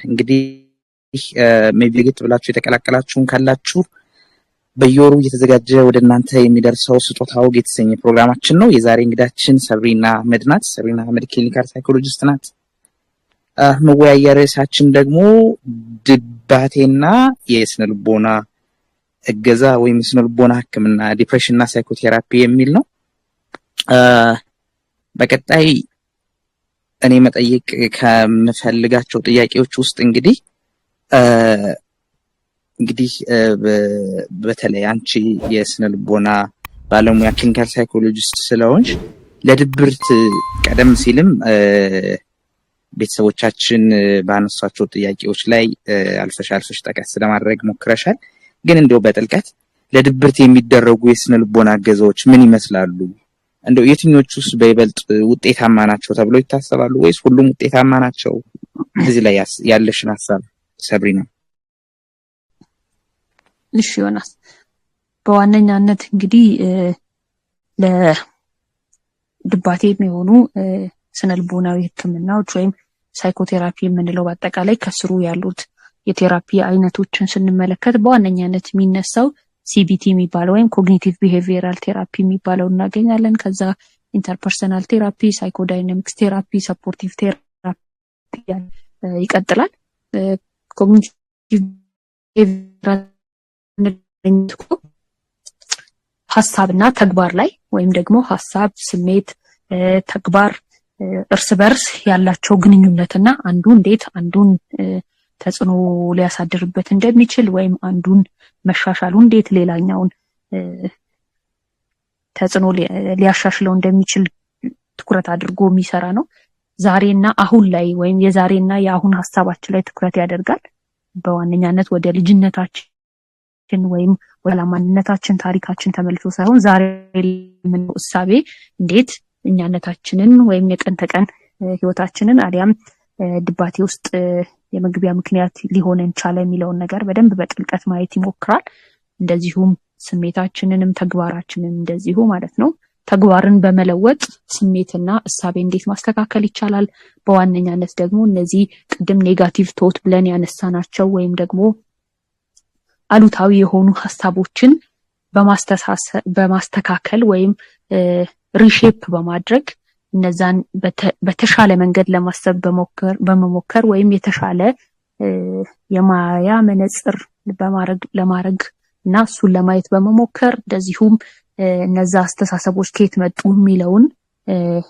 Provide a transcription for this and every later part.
እንግዲህ ሜቢ ለየት ብላችሁ የተቀላቀላችሁን ካላችሁ በየወሩ እየተዘጋጀ ወደ እናንተ የሚደርሰው ስጦታ ወግ የተሰኘ ፕሮግራማችን ነው። የዛሬ እንግዳችን ሰብሪና አህመድ ናት። ሰብሪና አህመድ ክሊኒካል ሳይኮሎጂስት ናት። መወያያ ርዕሳችን ደግሞ ድባቴና የስነ ልቦና እገዛ ወይም የስነ ልቦና ሕክምና ዲፕሬሽን እና ሳይኮቴራፒ የሚል ነው። በቀጣይ እኔ መጠየቅ ከምፈልጋቸው ጥያቄዎች ውስጥ እንግዲህ በተለይ አንቺ የስነ ልቦና ባለሙያ ክሊኒካል ሳይኮሎጂስት ስለሆንሽ ለድብርት ቀደም ሲልም ቤተሰቦቻችን ባነሷቸው ጥያቄዎች ላይ አልፈሽ ጠቀስ ለማድረግ ሞክረሻል። ግን እንደው በጥልቀት ለድብርት የሚደረጉ የስነ ልቦና እገዛዎች ምን ይመስላሉ? እንደው የትኞቹስ በይበልጥ ውጤታማ ናቸው ተብለው ይታሰባሉ ወይስ ሁሉም ውጤታማ ናቸው? እዚህ ላይ ያለሽን ሐሳብ ሰብሪና። እሺ ዮናስ፣ በዋነኛነት እንግዲህ ለድባቴ የሚሆኑ ስነ ልቦናዊ ህክምናዎች ወይም ሳይኮቴራፒ የምንለው በአጠቃላይ ከስሩ ያሉት የቴራፒ አይነቶችን ስንመለከት በዋነኛነት የሚነሳው ሲቢቲ የሚባለው ወይም ኮግኒቲቭ ቢሄቪየራል ቴራፒ የሚባለው እናገኛለን። ከዛ ኢንተርፐርሰናል ቴራፒ፣ ሳይኮዳይናሚክስ ቴራፒ፣ ሰፖርቲቭ ቴራፒ ይቀጥላል። ኮግኒቲቭ ቢሄቪየራል ሀሳብና ተግባር ላይ ወይም ደግሞ ሀሳብ፣ ስሜት፣ ተግባር እርስ በርስ ያላቸው ግንኙነትና አንዱ እንዴት አንዱን ተጽዕኖ ሊያሳድርበት እንደሚችል ወይም አንዱን መሻሻሉ እንዴት ሌላኛውን ተጽዕኖ ሊያሻሽለው እንደሚችል ትኩረት አድርጎ የሚሰራ ነው። ዛሬና አሁን ላይ ወይም የዛሬና የአሁን ሀሳባችን ላይ ትኩረት ያደርጋል። በዋነኛነት ወደ ልጅነታችን ወይም ወደ ማንነታችን ታሪካችን ተመልሶ ሳይሆን ዛሬ ምን እሳቤ እንዴት እኛነታችንን ወይም የቀን ተቀን ህይወታችንን አሊያም ድባቴ ውስጥ የመግቢያ ምክንያት ሊሆነን ቻለ የሚለውን ነገር በደንብ በጥልቀት ማየት ይሞክራል። እንደዚሁም ስሜታችንንም ተግባራችንን እንደዚሁ ማለት ነው። ተግባርን በመለወጥ ስሜትና እሳቤ እንዴት ማስተካከል ይቻላል። በዋነኛነት ደግሞ እነዚህ ቅድም ኔጋቲቭ ቶት ብለን ያነሳናቸው ወይም ደግሞ አሉታዊ የሆኑ ሀሳቦችን በማስተካከል ወይም ሪሼፕ በማድረግ እነዛን በተሻለ መንገድ ለማሰብ በመሞከር ወይም የተሻለ የማያ መነጽር ለማድረግ እና እሱን ለማየት በመሞከር እንደዚሁም እነዛ አስተሳሰቦች ከየት መጡ የሚለውን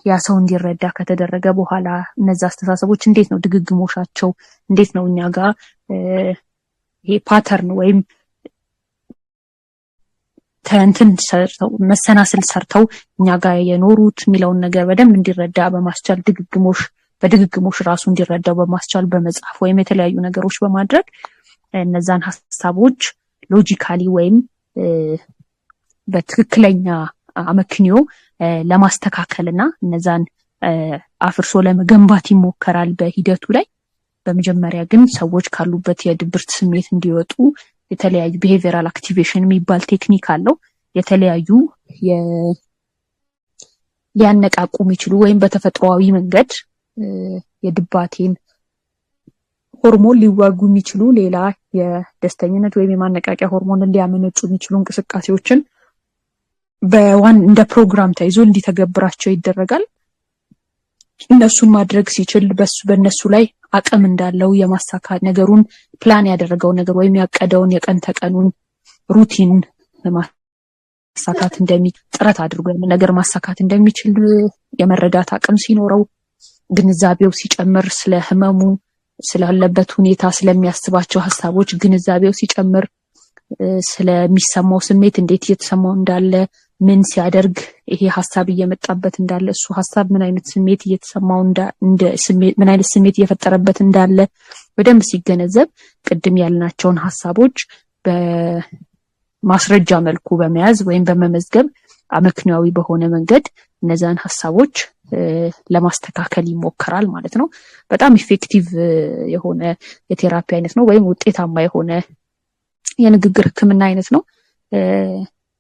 ያ ሰው እንዲረዳ ከተደረገ በኋላ እነዛ አስተሳሰቦች እንዴት ነው ድግግሞሻቸው፣ እንዴት ነው እኛ ጋር ይሄ ፓተርን ወይም ተንትን ሰርተው መሰናስል ሰርተው እኛ ጋር የኖሩት የሚለውን ነገር በደንብ እንዲረዳ በማስቻል በድግግሞሽ ራሱ እንዲረዳው በማስቻል በመጻፍ ወይም የተለያዩ ነገሮች በማድረግ እነዛን ሐሳቦች ሎጂካሊ ወይም በትክክለኛ አመክንዮ ለማስተካከልና እነዛን አፍርሶ ለመገንባት ይሞከራል በሂደቱ ላይ። በመጀመሪያ ግን ሰዎች ካሉበት የድብርት ስሜት እንዲወጡ የተለያዩ ቢሄቪየራል አክቲቬሽን የሚባል ቴክኒክ አለው። የተለያዩ ሊያነቃቁ የሚችሉ ወይም በተፈጥሯዊ መንገድ የድባቴን ሆርሞን ሊዋጉ የሚችሉ ሌላ የደስተኝነት ወይም የማነቃቂያ ሆርሞን ሊያመነጩ የሚችሉ እንቅስቃሴዎችን እንደ ፕሮግራም ተይዞ እንዲተገብራቸው ይደረጋል። እነሱን ማድረግ ሲችል በእነሱ ላይ አቅም እንዳለው የማሳካት ነገሩን ፕላን ያደረገው ነገር ወይም ያቀደውን የቀን ተቀኑን ሩቲን ማሳካት ጥረት አድርጎ ነገር ማሳካት እንደሚችል የመረዳት አቅም ሲኖረው፣ ግንዛቤው ሲጨምር፣ ስለ ህመሙ ስላለበት ሁኔታ ስለሚያስባቸው ሀሳቦች ግንዛቤው ሲጨምር፣ ስለሚሰማው ስሜት እንዴት እየተሰማው እንዳለ፣ ምን ሲያደርግ ይሄ ሐሳብ እየመጣበት እንዳለ፣ እሱ ሐሳብ ምን አይነት ስሜት እየተሰማው ምን አይነት ስሜት እየፈጠረበት እንዳለ በደንብ ሲገነዘብ ቅድም ያልናቸውን ሐሳቦች በማስረጃ መልኩ በመያዝ ወይም በመመዝገብ አመክንያዊ በሆነ መንገድ እነዛን ሐሳቦች ለማስተካከል ይሞከራል ማለት ነው። በጣም ኢፌክቲቭ የሆነ የቴራፒ አይነት ነው ወይም ውጤታማ የሆነ የንግግር ህክምና አይነት ነው።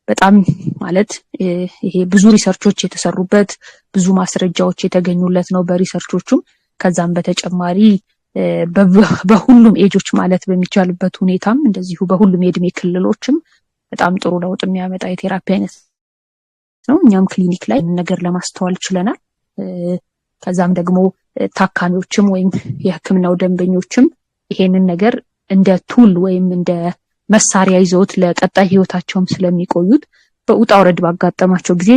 በጣም ማለት ይሄ ብዙ ሪሰርቾች የተሰሩበት ብዙ ማስረጃዎች የተገኙለት ነው በሪሰርቾቹም። ከዛም በተጨማሪ በሁሉም ኤጆች ማለት በሚቻልበት ሁኔታም እንደዚሁ በሁሉም የእድሜ ክልሎችም በጣም ጥሩ ለውጥ የሚያመጣ የቴራፒ አይነት ነው። እኛም ክሊኒክ ላይ ነገር ለማስተዋል ችለናል። ከዛም ደግሞ ታካሚዎችም ወይም የሕክምናው ደንበኞችም ይሄንን ነገር እንደ ቱል ወይም እንደ መሳሪያ ይዘውት ለቀጣይ ህይወታቸውም ስለሚቆዩት በውጣ ውረድ ባጋጠማቸው ጊዜ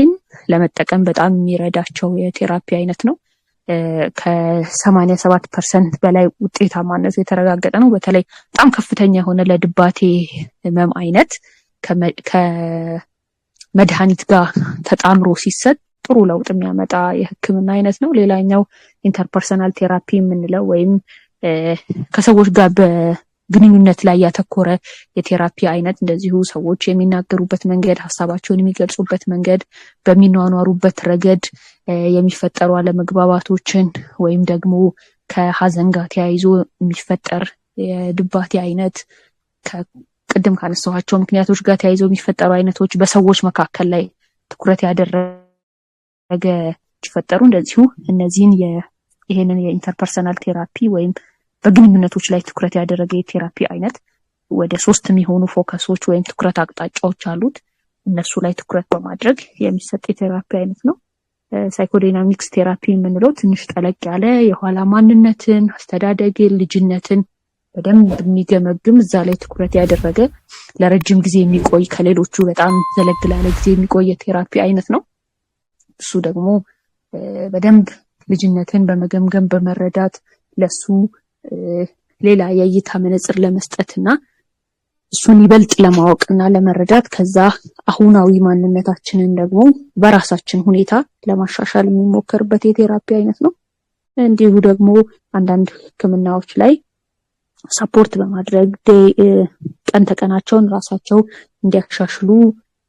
ለመጠቀም በጣም የሚረዳቸው የቴራፒ አይነት ነው። ከ87% በላይ ውጤታማነቱ የተረጋገጠ ነው። በተለይ በጣም ከፍተኛ የሆነ ለድባቴ ህመም አይነት ከመድኃኒት ጋር ተጣምሮ ሲሰጥ ጥሩ ለውጥ የሚያመጣ የህክምና አይነት ነው። ሌላኛው ኢንተርፐርሰናል ቴራፒ የምንለው ወይም ከሰዎች ጋር በግንኙነት ላይ ያተኮረ የቴራፒ አይነት እንደዚሁ ሰዎች የሚናገሩበት መንገድ፣ ሀሳባቸውን የሚገልጹበት መንገድ፣ በሚኗኗሩበት ረገድ የሚፈጠሩ አለመግባባቶችን ወይም ደግሞ ከሀዘን ጋር ተያይዞ የሚፈጠር የድባቴ አይነት ቅድም ካነሳኋቸው ምክንያቶች ጋር ተያይዞ የሚፈጠሩ አይነቶች በሰዎች መካከል ላይ ትኩረት ያደረገ ሲፈጠሩ እንደዚሁ እነዚህን ይሄንን የኢንተርፐርሰናል ቴራፒ ወይም በግንኙነቶች ላይ ትኩረት ያደረገ የቴራፒ አይነት ወደ 3 የሚሆኑ ፎከሶች ወይም ትኩረት አቅጣጫዎች አሉት። እነሱ ላይ ትኩረት በማድረግ የሚሰጥ የቴራፒ አይነት ነው። ሳይኮዳይናሚክስ ቴራፒ የምንለው ትንሽ ጠለቅ ያለ የኋላ ማንነትን፣ አስተዳደግን፣ ልጅነትን በደንብ የሚገመግም እዛ ላይ ትኩረት ያደረገ ለረጅም ጊዜ የሚቆይ ከሌሎቹ በጣም ዘለግ ላለ ጊዜ የሚቆይ የቴራፒ አይነት ነው። እሱ ደግሞ በደንብ ልጅነትን በመገምገም በመረዳት ለሱ ሌላ የእይታ መነጽር ለመስጠትና እሱን ይበልጥ ለማወቅና ለመረዳት ከዛ አሁናዊ ማንነታችንን ደግሞ በራሳችን ሁኔታ ለማሻሻል የሚሞከርበት የቴራፒ አይነት ነው። እንዲሁ ደግሞ አንዳንድ ሕክምናዎች ላይ ሰፖርት በማድረግ ቀን ተቀናቸውን ራሳቸው እንዲያሻሽሉ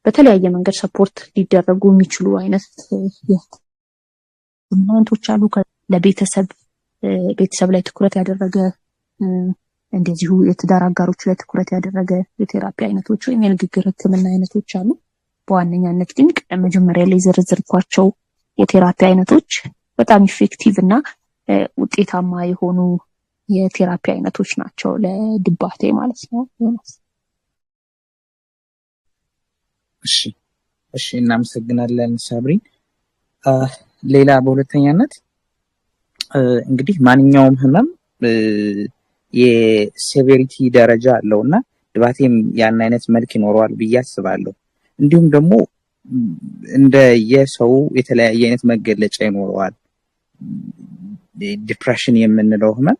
በተለያየ መንገድ ሰፖርት ሊደረጉ የሚችሉ አይነት አይነቶች አሉ። ቤተሰብ ላይ ትኩረት ያደረገ እንደዚሁ የትዳር አጋሮች ላይ ትኩረት ያደረገ የቴራፒ አይነቶች ወይም የንግግር ህክምና አይነቶች አሉ። በዋነኛነት ግን መጀመሪያ ላይ ዘርዝርኳቸው የቴራፒ አይነቶች በጣም ኢፌክቲቭ እና ውጤታማ የሆኑ የቴራፒ አይነቶች ናቸው ለድባቴ ማለት ነው። እሺ እናመሰግናለን ሳብሪን። ሌላ በሁለተኛነት እንግዲህ ማንኛውም ህመም የሴቨሪቲ ደረጃ አለውና ድባቴም ያን አይነት መልክ ይኖረዋል ብዬ አስባለሁ። እንዲሁም ደግሞ እንደ የሰው የተለያየ አይነት መገለጫ ይኖረዋል። ዲፕሬሽን የምንለው ህመም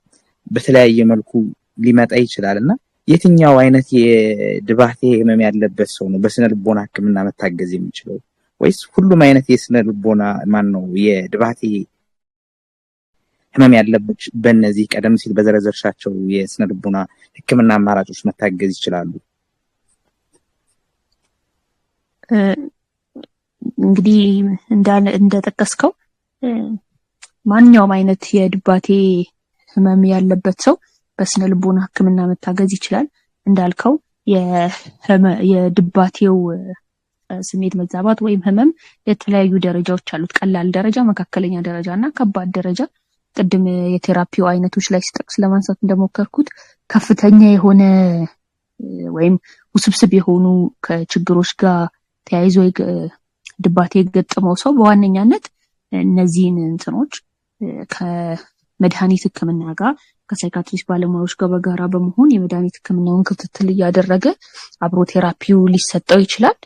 በተለያየ መልኩ ሊመጣ ይችላልና የትኛው አይነት የድባቴ ህመም ያለበት ሰው ነው በስነ ልቦና ህክምና መታገዝ የሚችለው? ወይስ ሁሉም አይነት የስነ ልቦና የድባቴ ህመም ያለበት በእነዚህ ቀደም ሲል በዘረዘርሻቸው የስነ ልቦና ህክምና አማራጮች መታገዝ ይችላሉ? እንግዲህ እንደጠቀስከው ማንኛውም አይነት የድባቴ ህመም ያለበት ሰው በስነ ልቦና ህክምና መታገዝ ይችላል። እንዳልከው የድባቴው ስሜት መዛባት ወይም ህመም የተለያዩ ደረጃዎች አሉት። ቀላል ደረጃ፣ መካከለኛ ደረጃ እና ከባድ ደረጃ። ቅድም የቴራፒው አይነቶች ላይ ስጠቅስ ለማንሳት እንደሞከርኩት ከፍተኛ የሆነ ወይም ውስብስብ የሆኑ ከችግሮች ጋር ተያይዞ ድባቴ የገጠመው ሰው በዋነኛነት እነዚህን እንትኖች ከመድኃኒት ህክምና ጋር ከሳይካትሪስት ባለሙያዎች ጋር በጋራ በመሆን የመድኃኒት ህክምናውን ክትትል እያደረገ አብሮ ቴራፒው ሊሰጠው ይችላል።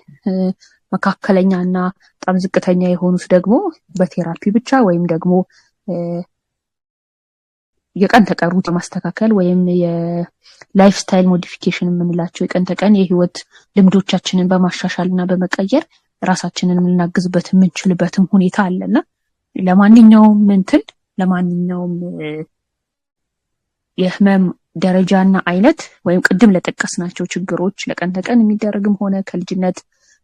መካከለኛ እና በጣም ዝቅተኛ የሆኑት ደግሞ በቴራፒ ብቻ ወይም ደግሞ የቀን ተቀን በማስተካከል ወይም የላይፍ ስታይል ሞዲፊኬሽን የምንላቸው የቀን ተቀን የህይወት ልምዶቻችንን በማሻሻል እና በመቀየር ራሳችንን የምናግዝበት የምንችልበትም ሁኔታ አለና ለማንኛውም የህመም ደረጃና አይነት ወይም ቅድም ለጠቀስናቸው ችግሮች ለቀን ተቀን የሚደረግም ሆነ ከልጅነት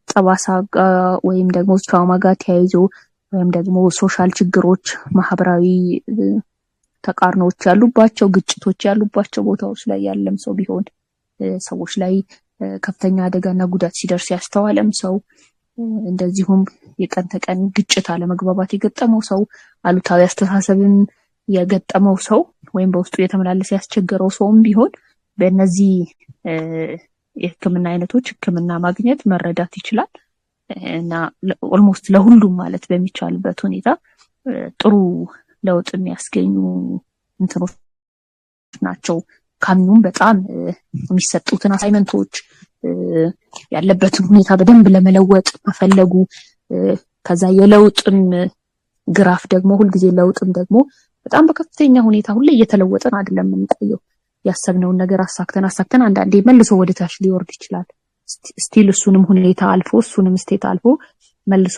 ጠባሳ ጋር ወይም ደግሞ ትራውማ ጋር ተያይዞ ወይም ደግሞ ሶሻል ችግሮች፣ ማህበራዊ ተቃርኖዎች ያሉባቸው፣ ግጭቶች ያሉባቸው ቦታዎች ላይ ያለም ሰው ቢሆን ሰዎች ላይ ከፍተኛ አደጋና ጉዳት ሲደርስ ያስተዋለም ሰው፣ እንደዚሁም የቀን ተቀን ግጭት፣ አለመግባባት የገጠመው ሰው፣ አሉታዊ አስተሳሰብን የገጠመው ሰው ወይም በውስጡ የተመላለሰ ያስቸገረው ሰውም ቢሆን በእነዚህ የህክምና አይነቶች ህክምና ማግኘት መረዳት ይችላል እና ኦልሞስት ለሁሉም ማለት በሚቻልበት ሁኔታ ጥሩ ለውጥ የሚያስገኙ እንትኖች ናቸው። ካሚኑም በጣም የሚሰጡትን አሳይመንቶች ያለበትን ሁኔታ በደንብ ለመለወጥ መፈለጉ ከዛ የለውጥም ግራፍ ደግሞ ሁልጊዜ ለውጥም ደግሞ በጣም በከፍተኛ ሁኔታ ሁሌ እየተለወጠን አይደለም የምንቆየው። ያሰብነውን ነገር አሳክተን አንዳንዴ መልሶ ወደ ታች ሊወርድ ይችላል። ስቲል እሱንም ሁኔታ አልፎ እሱንም ስቴት አልፎ መልሶ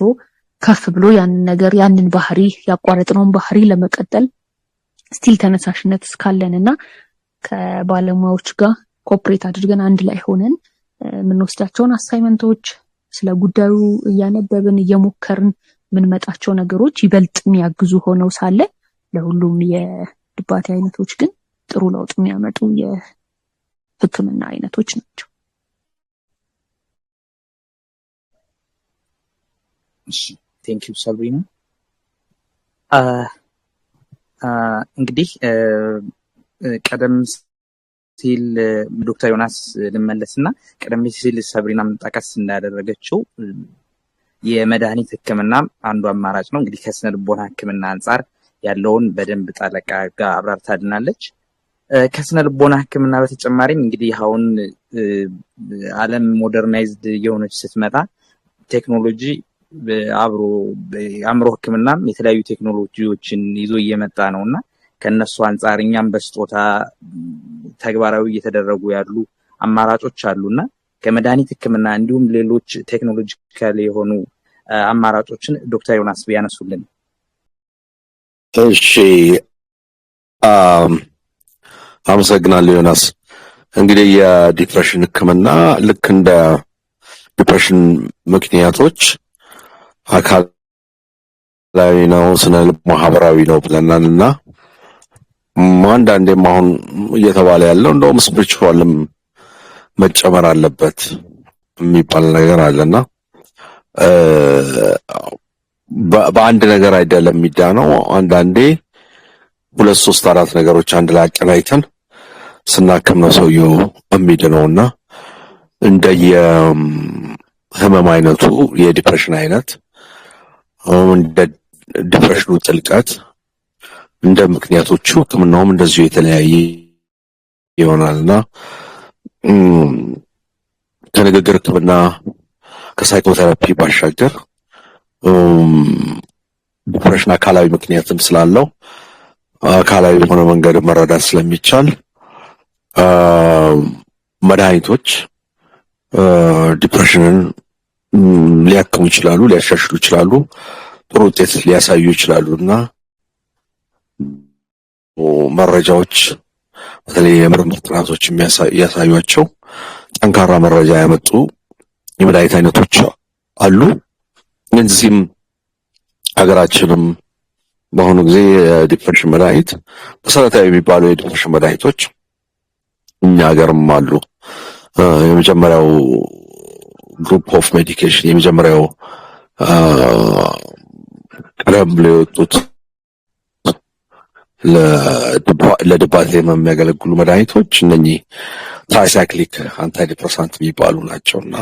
ከፍ ብሎ ያንን ነገር ያንን ባህሪ ያቋረጥነውን ባህሪ ለመቀጠል ስቲል ተነሳሽነት እስካለንና ከባለሙያዎች ጋር ኮኦፕሬት አድርገን አንድ ላይ ሆነን የምንወስዳቸውን አሳይመንቶች ስለ ጉዳዩ እያነበብን እየሞከርን የምንመጣቸው ነገሮች ይበልጥ የሚያግዙ ሆነው ሳለ ለሁሉም የድባቴ አይነቶች ግን ጥሩ ለውጥ የሚያመጡ የህክምና አይነቶች ናቸው። እሺ ቴንክ ዩ ሰብሪና። እንግዲህ ቀደም ሲል ዶክተር ዮናስ ልመለስና ቀደም ሲል ሰብሪና ጠቀስ እንዳደረገችው የመድኃኒት ህክምና አንዱ አማራጭ ነው። እንግዲህ ከስነ ልቦና ህክምና አንጻር ያለውን በደንብ ጠለቃ ጋር አብራርታልናለች። ከስነ ልቦና ህክምና በተጨማሪም እንግዲህ አሁን ዓለም ሞደርናይዝድ የሆነች ስትመጣ ቴክኖሎጂ አብሮ አእምሮ ህክምናም የተለያዩ ቴክኖሎጂዎችን ይዞ እየመጣ ነውና ከነሱ አንጻር እኛም በስጦታ ተግባራዊ እየተደረጉ ያሉ አማራጮች አሉና ከመድኃኒት ህክምና እንዲሁም ሌሎች ቴክኖሎጂካል የሆኑ አማራጮችን ዶክተር ዮናስ ቢያነሱልን። እሺ አመሰግናለሁ ዮናስ። እንግዲህ የዲፕሬሽን ህክምና ልክ እንደ ዲፕሬሽን ምክንያቶች አካላዊ ነው፣ ስነ ማህበራዊ ነው ብለናልና አንዳንዴም አሁን እየተባለ ያለው እንደውም ስፒሪቹዋልም መጨመር አለበት የሚባል ነገር አለና በአንድ ነገር አይደለም የሚዳነው። አንዳንዴ 2 3 4 ነገሮች አንድ ላይ አቀናይተን ስናክም ነው ሰውየው የሚድነውና እንደየ ህመም አይነቱ የዲፕሬሽን አይነት እንደ ዲፕሬሽኑ ጥልቀት እንደ ምክንያቶቹ ህክምናውም እንደዚሁ የተለያየ ይሆናልና ከንግግር ህክምና ከሳይኮቴራፒ ባሻገር ዲፕሬሽን አካላዊ ምክንያትም ስላለው አካላዊ በሆነ መንገድ መረዳት ስለሚቻል መድኃኒቶች ዲፕሬሽንን ሊያክሙ ይችላሉ፣ ሊያሻሽሉ ይችላሉ፣ ጥሩ ውጤት ሊያሳዩ ይችላሉና መረጃዎች በተለይ የምርምር ጥናቶች የሚያሳዩቸው ጠንካራ መረጃ ያመጡ የመድኃኒት አይነቶች አሉ። እነዚህም ሀገራችንም በአሁኑ ጊዜ የዲፕሬሽን መድኃኒት መሰረታዊ የሚባሉ የዲፕሬሽን መድኃኒቶች እኛ ሀገርም አሉ። የመጀመሪያው ግሩፕ ኦፍ ሜዲኬሽን የመጀመሪያው ቀደም ብለው የወጡት ለድባቴ የሚያገለግሉ መድኃኒቶች እነኚህ ትራይሳይክሊክ አንታይዲፕሬሳንት የሚባሉ ናቸውና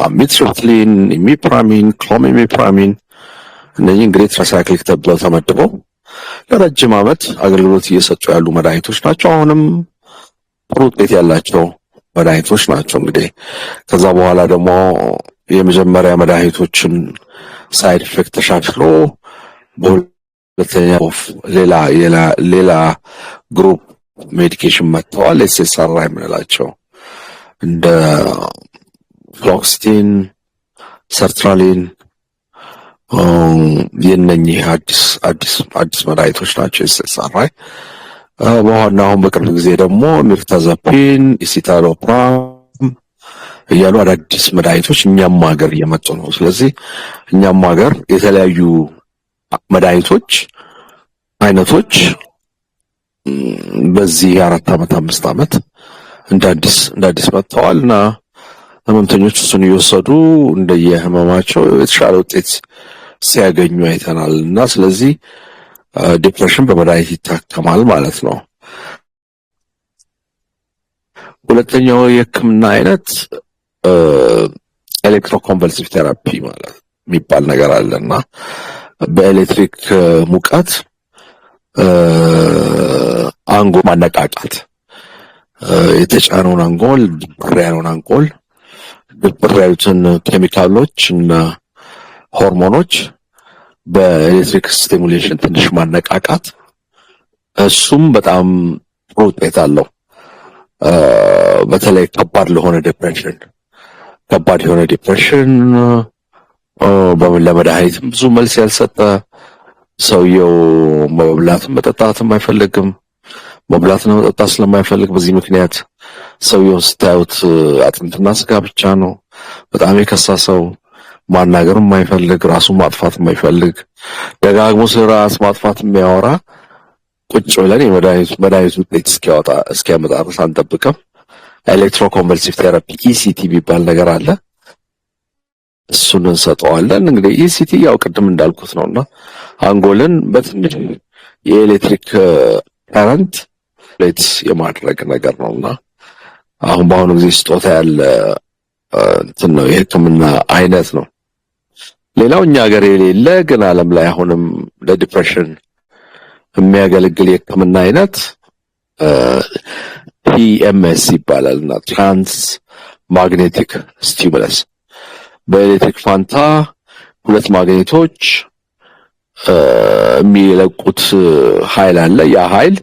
አሚትሪፕቲሊን፣ ኢሚፕራሚን፣ ክሎሚፕራሚን እነኚህ እንግዲህ ትራይሳይክሊክ ተብለው ተመድበው ለረጅም ዓመት አገልግሎት እየሰጡ ያሉ መድኃኒቶች ናቸው። አሁንም ጥሩ ውጤት ያላቸው መድኃኒቶች ናቸው። እንግዲህ ከዛ በኋላ ደግሞ የመጀመሪያ መድኃኒቶችን ሳይድ ኢፌክት ተሻሽሎ በሁለተኛ ሌላ ግሩፕ ሜዲኬሽን መጥተዋል። ኤስኤስአርአይ የምንላቸው እንደ ፍሎክስቲን፣ ሰርትራሊን የነኚህ አዲስ መድኃኒቶች ናቸው። ኤስኤስአርአይ በኋላ አሁን በቅርብ ጊዜ ደግሞ ሚርታዛፒን፣ ኢሲታሎፕራም እያሉ አዳዲስ መድኃኒቶች እኛም ሀገር እየመጡ ነው። ስለዚህ እኛም ሀገር የተለያዩ መድኃኒቶች አይነቶች በዚህ 4 ዓመት 5 ዓመት እንደ አዲስ መጥተዋልና ህመምተኞች እሱን እየወሰዱ እንደየህመማቸው የተሻለ ውጤት ሲያገኙ አይተናልና ስለዚህ ዲፕሬሽን በመድኃኒት ይታከማል ማለት ነው። ሁለተኛው የህክምና አይነት ኤሌክትሮኮንቨልሲቭ ቴራፒ ማለት የሚባል ነገር አለና በኤሌክትሪክ ሙቀት አንጎል ማነቃቃት፣ የተጫነውን አንጎል ድብር ያለውን አንጎል ድብር ያሉትን ኬሚካሎች እና ሆርሞኖች በኤሌክትሪክ ስቲሙሌሽን ትንሽ ማነቃቃት፣ እሱም በጣም ጥሩ ውጤት አለው። በተለይ ከባድ የሆነ ዲፕሬሽን ለመድኃኒትም ብዙ መልስ ያልሰጠ ሰውየው መብላትም መጠጣትም አይፈልግም። መብላትና መጠጣት ስለማይፈልግ በዚህ ምክንያት ሰውየውን ስታዩት አጥንትና ስጋ ብቻ ነው። በጣም የከሳ ሰው፣ ማናገርም የማይፈልግ፣ ራሱን ማጥፋት የማይፈልግ፣ ደጋግሞ ስለ ራስ ማጥፋት የሚያወራ ቁጭ ብለን የመድኃኒት ውጤት እስኪያመጣ ድረስ አንጠብቅም። ኤሌክትሮኮንቨልሲቭ ቴራፒ ኢሲቲ የሚባል ነገር አለ። እሱን እንሰጠዋለን። እንግዲህ ኢሲቲ ያው ቅድም እንዳልኩት ነውና አንጎልን በትንሽ የኤሌክትሪክ ከረንት ሌት የማድረግ ነገር ነውና አሁን በአሁኑ ጊዜ ስጦታ ያለ እንትን ነው፣ የህክምና አይነት ነው። ሌላው እኛ ሀገር የሌለ ግን ዓለም ላይ አሁንም ለዲፕሬሽን የሚያገለግል የህክምና አይነት ፒኤምኤስ ይባላልና ትራንስ ማግኔቲክ ስቲሙለስ። በኤሌክትሪክ ፋንታ ሁለት ማግኔቶች የሚለቁት ኃይል አለ። ያ ኃይል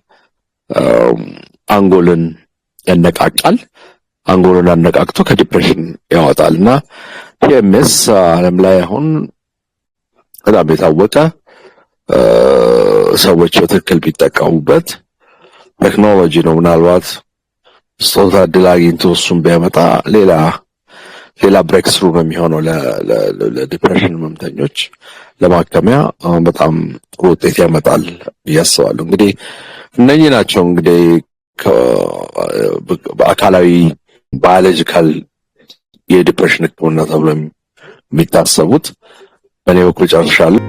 አንጎልን ያነቃቃል። አንጎልን አነቃቅቶ ከዲፕሬሽን ያወጣልና ፒኤምኤስ ዓለም ላይ አሁን በጣም የታወቀ ሰዎች በትክክል ቢጠቀሙበት ቴክኖሎጂ ነው። ምናልባት ስጦታ ዕድል አግኝቶ እሱን ቢያመጣ ሌላ ብሬክ ስሩ ነው የሚሆነው ለዲፕሬሽን ህመምተኞች ለማከሚያ በጣም ጥሩ ውጤት ያመጣል ብዬ አስባለሁ። እንግዲህ እነኚህ ናቸው እንግዲህ በአካላዊ ባዮሎጂካል የዲፕሬሽን ህክምና ተብሎ የሚታሰቡት። በእኔ በኩል ጨርሻለሁ።